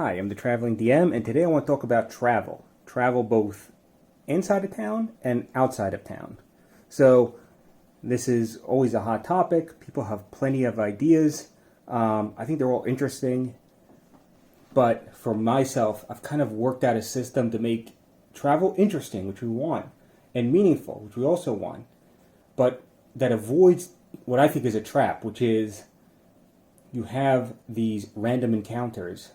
Hi, I'm the Traveling DM, and today I want to talk about travel. Travel both inside of town and outside of town. So, this is always a hot topic. People have plenty of ideas. I think they're all interesting. But for myself, I've kind of worked out a system to make travel interesting, which we want, and meaningful, which we also want. But that avoids what I think is a trap, which is you have these random encounters.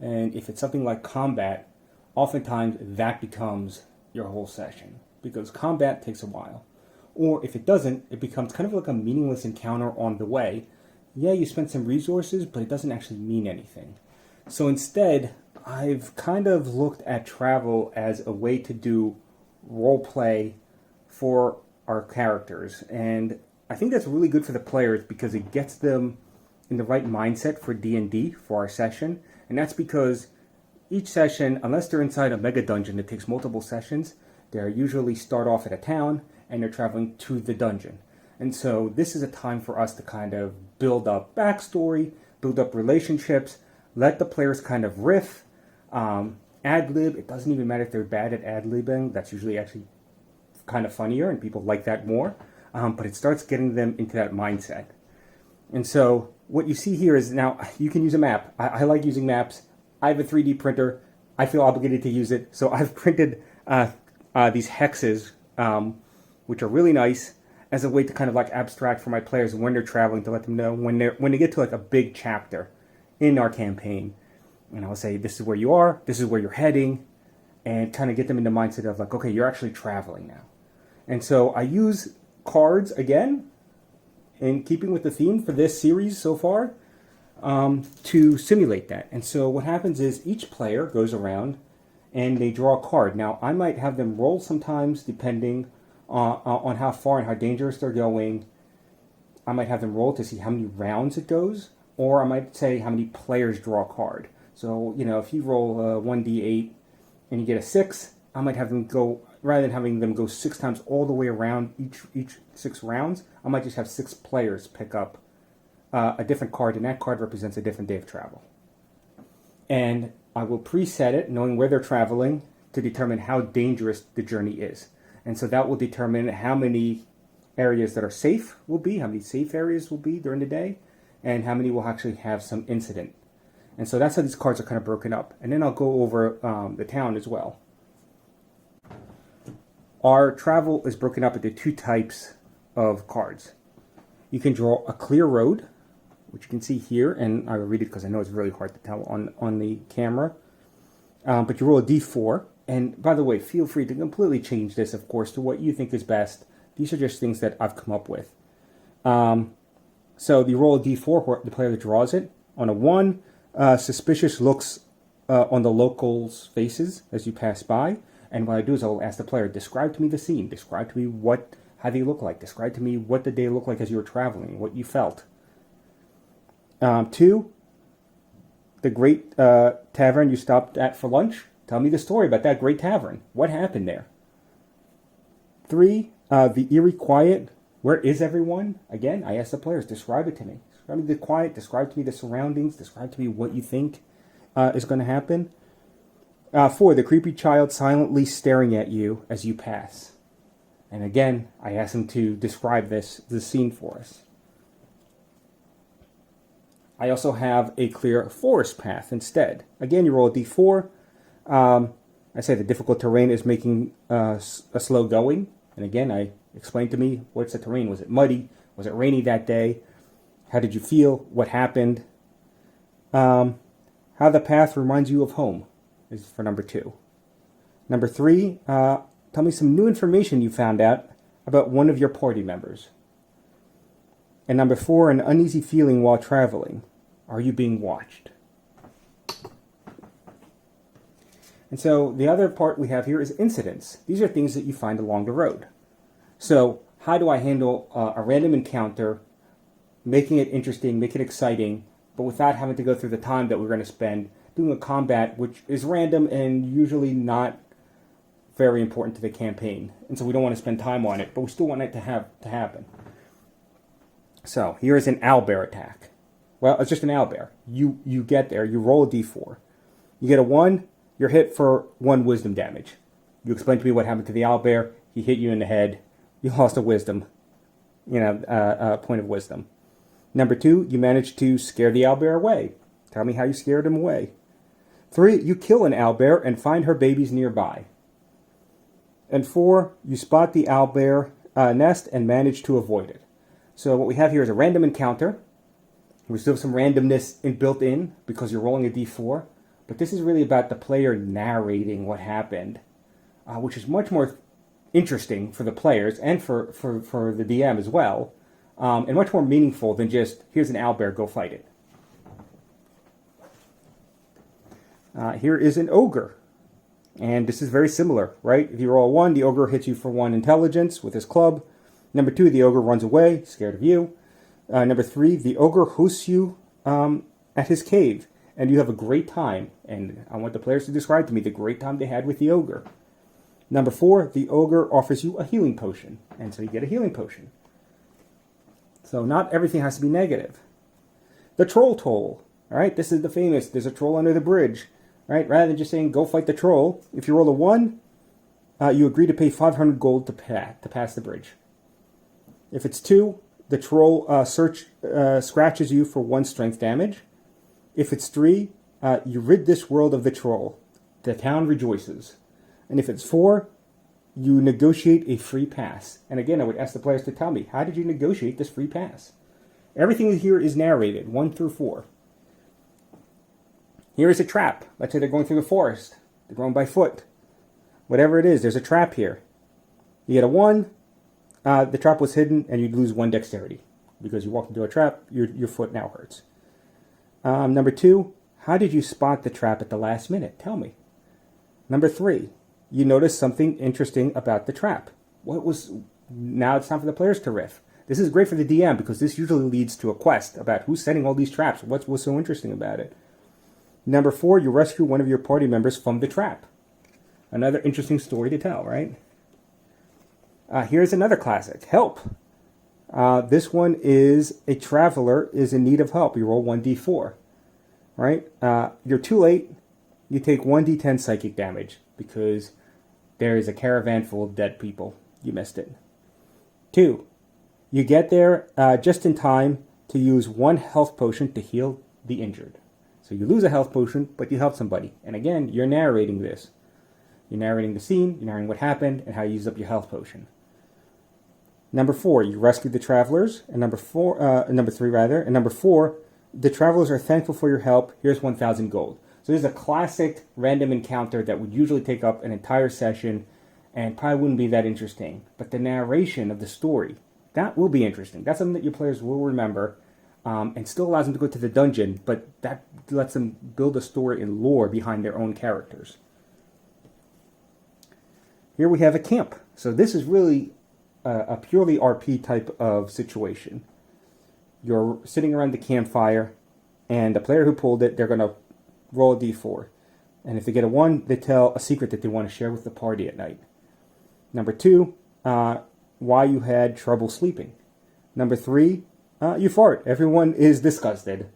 And if it's something like combat, oftentimes that becomes your whole session because combat takes a while. Or if it doesn't, it becomes kind of like a meaningless encounter on the way. Yeah, you spend some resources, but it doesn't actually mean anything. So instead, I've kind of looked at travel as a way to do role play for our characters. And I think that's really good for the players because it gets them in the right mindset for D&D for our session. And that's because each session, unless they're inside a mega dungeon that takes multiple sessions, they usually start off at a town and they're traveling to the dungeon. And so this is a time for us to kind of build up backstory, build up relationships, let the players kind of riff, ad-lib. It doesn't even matter if they're bad at ad-libbing. That's usually actually kind of funnier and people like that more. But it starts getting them into that mindset. And so what you see here is now you can use a map. I like using maps. I have a 3D printer. I feel obligated to use it. So I've printed these hexes, which are really nice, as a way to kind of like abstract for my players when they're traveling to let them know when they get to like a big chapter in our campaign. And I'll say, this is where you are, this is where you're heading, and kind of get them in the mindset of like, okay, you're actually traveling now. And so I use cards again, in keeping with the theme for this series so far, to simulate that. And so what happens is each player goes around and they draw a card. Now, I might have them roll sometimes depending on how far and how dangerous they're going. I might have them roll to see how many rounds it goes, or I might say how many players draw a card. So, if you roll 1d8 and you get a 6, I might have them go, rather than having them go 6 times all the way around each 6 rounds, I might just have 6 players pick up a different card, and that card represents a different day of travel. And I will preset it, knowing where they're traveling, to determine how dangerous the journey is. And so that will determine how many areas that are safe will be, how many safe areas will be during the day, and how many will actually have some incident. And so that's how these cards are kind of broken up. And then I'll go over the town as well. Our travel is broken up into 2 types of cards. You can draw a clear road, which you can see here, and I will read it because I know it's really hard to tell on the camera. But you roll a d4, and by the way, feel free to completely change this, of course, to what you think is best. These are just things that I've come up with. So you roll a d4, where the player that draws it. On a 1, suspicious looks on the locals' faces as you pass by. And what I do is I'll ask the player, describe to me the scene. Describe to me how they look like. Describe to me what the day looked like as you were traveling, what you felt. 2, the great tavern you stopped at for lunch. Tell me the story about that great tavern. What happened there? 3, the eerie quiet. Where is everyone? Again, I ask the players, describe it to me. Describe me the quiet. Describe to me the surroundings. Describe to me what you think is going to happen. 4, the creepy child silently staring at you as you pass. And again, I ask them to describe the scene for us. I also have a clear forest path instead. Again, you roll a d4. I say the difficult terrain is making a slow going. And again, I explain to me, what's the terrain? Was it muddy? Was it rainy that day? How did you feel? What happened? How the path reminds you of home is for number 2. Number 3, tell me some new information you found out about one of your party members. And number 4, an uneasy feeling while traveling. Are you being watched? And so the other part we have here is incidents. These are things that you find along the road. So how do I handle a random encounter, making it interesting, make it exciting, but without having to go through the time that we're going to spend doing a combat, which is random and usually not very important to the campaign. And so we don't want to spend time on it, but we still want it to happen. So here is an owlbear attack. Well, it's just an owlbear. You get there, you roll a d4. You get a 1, you're hit for 1 wisdom damage. You explain to me what happened to the owlbear. He hit you in the head. You lost a wisdom, point of wisdom. Number 2, you managed to scare the owlbear away. Tell me how you scared him away. 3, you kill an owlbear and find her babies nearby. And 4, you spot the owlbear nest and manage to avoid it. So what we have here is a random encounter. We still have some randomness built in because you're rolling a d4. But this is really about the player narrating what happened, which is much more interesting for the players and for the DM as well, and much more meaningful than just, here's an owlbear, go fight it. Here is an ogre. And this is very similar, right? If you roll a 1, the ogre hits you for 1 intelligence with his club. Number 2, the ogre runs away, scared of you. Number 3, the ogre hosts you at his cave, and you have a great time. And I want the players to describe to me the great time they had with the ogre. Number 4, the ogre offers you a healing potion, and so you get a healing potion. So not everything has to be negative. The troll toll, all right? This is the famous, there's a troll under the bridge, right? Rather than just saying, go fight the troll, if you roll a 1, you agree to pay 500 gold to pass the bridge. If it's 2, the troll scratches you for 1 strength damage. If it's 3, you rid this world of the troll. The town rejoices. And if it's 4, you negotiate a free pass. And again, I would ask the players to tell me, how did you negotiate this free pass? Everything here is narrated, 1 through 4. Here is a trap. Let's say they're going through the forest. They're going by foot. Whatever it is, there's a trap here. You get a 1, the trap was hidden, and you'd lose 1 dexterity. Because you walked into a trap, your foot now hurts. Number 2, how did you spot the trap at the last minute? Tell me. Number 3, you noticed something interesting about the trap. Now it's time for the players to riff. This is great for the DM because this usually leads to a quest about who's setting all these traps. What's so interesting about it? Number 4, you rescue one of your party members from the trap. Another interesting story to tell, right? Here's another classic, help. This one is a traveler is in need of help. You roll 1d4, right? You're too late. You take 1d10 psychic damage because there is a caravan full of dead people. You missed it. 2, you get there just in time to use 1 health potion to heal the injured. So you lose a health potion, but you help somebody. And again, you're narrating this. You're narrating the scene, you're narrating what happened, and how you used up your health potion. Number 4, you rescued the travelers. And number 3, And number 4, the travelers are thankful for your help. Here's 1,000 gold. So this is a classic random encounter that would usually take up an entire session and probably wouldn't be that interesting. But the narration of the story, that will be interesting. That's something that your players will remember and still allows them to go to the dungeon, but that lets them build a story and lore behind their own characters. Here we have a camp. So this is really a purely RP type of situation. You're sitting around the campfire, and the player who pulled it, they're going to roll a d4. And if they get a 1, they tell a secret that they want to share with the party at night. Number 2, why you had trouble sleeping. Number 3, you fart. Everyone is disgusted.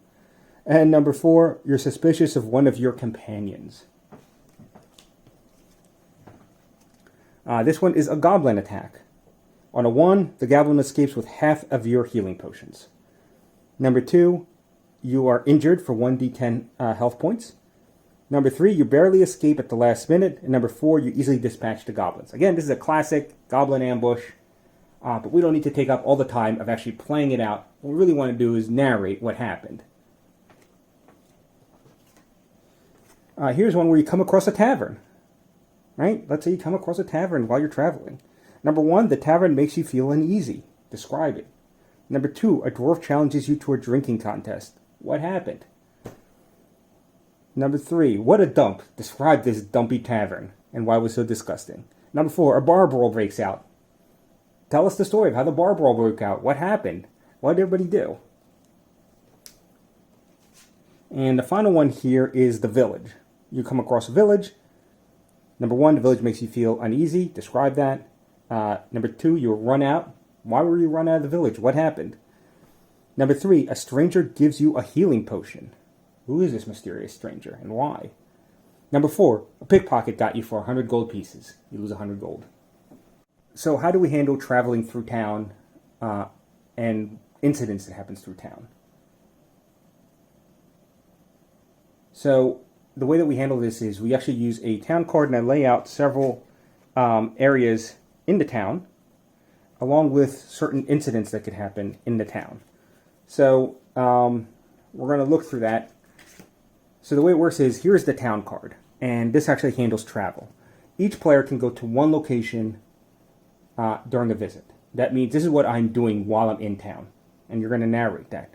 And number 4, you're suspicious of one of your companions. This one is a goblin attack. On a 1, the goblin escapes with half of your healing potions. Number 2, you are injured for 1d10 health points. Number 3, you barely escape at the last minute. And number 4, you easily dispatch the goblins. Again, this is a classic goblin ambush, but we don't need to take up all the time of actually playing it out. What we really want to do is narrate what happened. Here's one where you come across a tavern. Right? Let's say you come across a tavern while you're traveling. Number 1, the tavern makes you feel uneasy. Describe it. Number 2, a dwarf challenges you to a drinking contest. What happened? Number 3, what a dump. Describe this dumpy tavern and why it was so disgusting. Number 4, a bar brawl breaks out. Tell us the story of how the bar brawl broke out. What happened? What did everybody do? And the final one here is the village. You come across a village. Number 1, the village makes you feel uneasy. Describe that. Number 2, you run out. Why were you run out of the village? What happened? Number 3, a stranger gives you a healing potion. Who is this mysterious stranger and why? Number 4, a pickpocket got you for 100 gold pieces. You lose 100 gold. So how do we handle traveling through town and incidents that happens through town? So the way that we handle this is we actually use a town card, and I lay out several areas in the town along with certain incidents that could happen in the town. So we're going to look through that. So the way it works is, here's the town card, and this actually handles travel. Each player can go to one location during a visit. That means this is what I'm doing while I'm in town, and you're going to narrate that.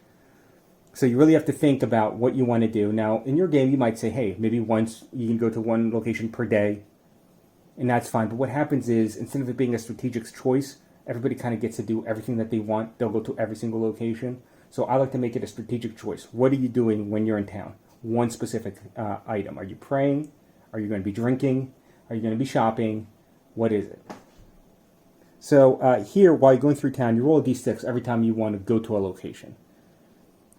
So you really have to think about what you want to do. Now, in your game, you might say, hey, maybe once you can go to one location per day, and that's fine. But what happens is, instead of it being a strategic choice, everybody kind of gets to do everything that they want. They'll go to every single location. So I like to make it a strategic choice. What are you doing when you're in town? One specific item. Are you praying? Are you going to be drinking? Are you going to be shopping? What is it? So here, while you're going through town, you roll a d6 every time you want to go to a location.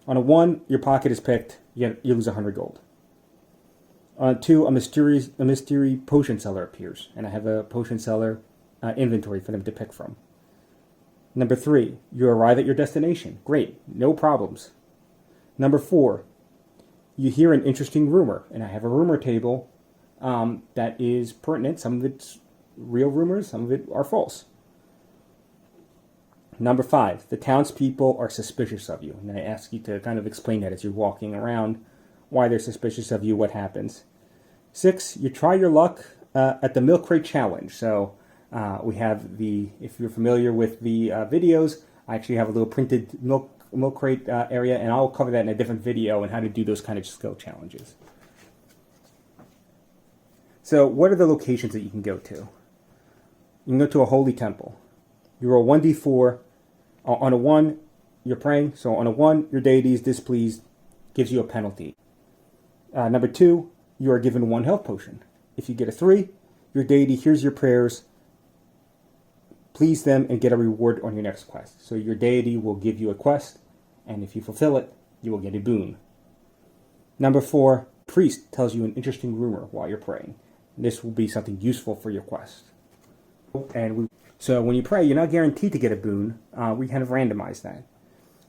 On a 1, your pocket is picked. You lose 100 gold. On a 2, a mystery potion seller appears, and I have a potion seller inventory for them to pick from. Number 3, you arrive at your destination. Great, no problems. Number 4, you hear an interesting rumor, and I have a rumor table that is pertinent. Some of it's real rumors, some of it are false. Number 5, the townspeople are suspicious of you, and I ask you to kind of explain that as you're walking around, why they're suspicious of you, what happens. 6, you try your luck at the Milk Crate Challenge. So we have if you're familiar with the videos, I actually have a little printed milk crate area, and I'll cover that in a different video on how to do those kind of skill challenges. So what are the locations that you can go to? You can go to a holy temple. You roll 1d4. On a 1, you're praying. So on a 1, your deity is displeased, gives you a penalty. Number 2, you are given 1 health potion. If you get a 3, your deity hears your prayers, please them, and get a reward on your next quest. So your deity will give you a quest, and if you fulfill it, you will get a boon. Number 4, priest tells you an interesting rumor while you're praying. This will be something useful for your quest. So when you pray, you're not guaranteed to get a boon. We kind of randomize that.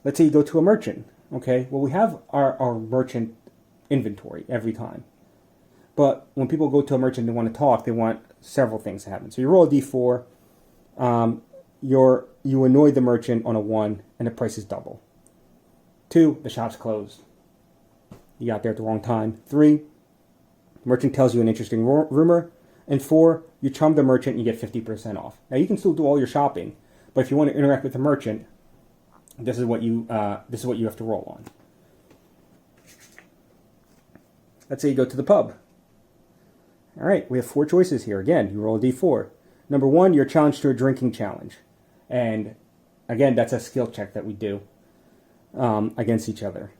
Let's say you go to a merchant. Okay, well, we have our merchant inventory every time. But when people go to a merchant and they want to talk, they want several things to happen. So you roll a d4. You annoy the merchant on a 1, and the price is double. 2, the shop's closed. You got there at the wrong time. 3, merchant tells you an interesting rumor. And 4, you charm the merchant and you get 50% off. Now you can still do all your shopping, but if you want to interact with the merchant, this is what you have to roll on. Let's say you go to the pub. All right, we have 4 choices here. Again, you roll a d4. Number 1, you're challenged to a drinking challenge, and again, that's a skill check that we do against each other.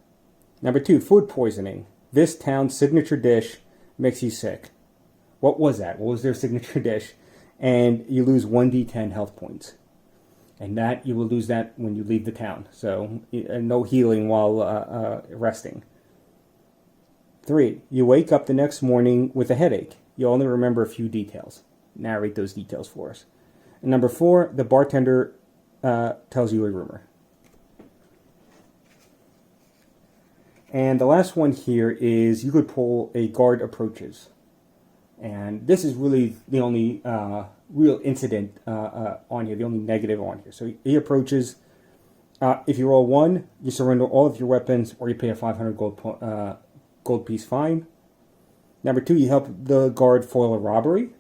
Number 2, food poisoning. This town's signature dish makes you sick. What was that? What was their signature dish? And you lose 1d10 health points. And that you will lose that when you leave the town. So no healing while resting. 3, you wake up the next morning with a headache. You only remember a few details. Narrate those details for us. And number 4, the bartender tells you a rumor. And the last one here is you could pull a guard approaches. And this is really the only real incident on here, the only negative on here. So he approaches. If you roll 1, you surrender all of your weapons, or you pay a 500 gold piece fine. Number 2, you help the guard foil a robbery.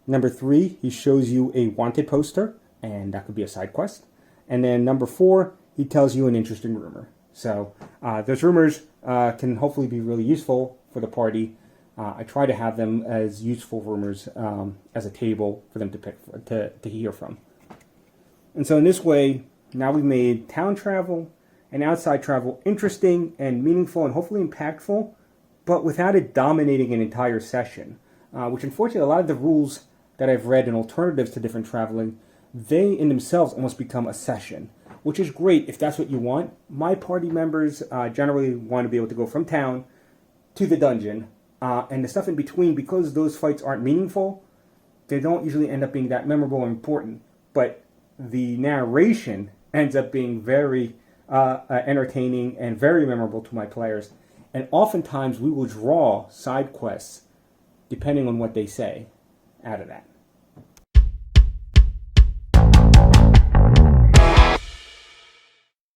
Number 3, he shows you a wanted poster, and that could be a side quest. And then number 4, he tells you an interesting rumor. So those rumors can hopefully be really useful for the party. I try to have them as useful rumors as a table for them to pick to hear from. And so in this way, now we've made town travel and outside travel interesting and meaningful and hopefully impactful, but without it dominating an entire session. Which unfortunately, a lot of the rules that I've read and alternatives to different traveling, they in themselves almost become a session, which is great if that's what you want. My party members generally want to be able to go from town to the dungeon and the stuff in between, because those fights aren't meaningful, they don't usually end up being that memorable or important. But the narration ends up being very entertaining and very memorable to my players. And oftentimes we will draw side quests, depending on what they say, out of that.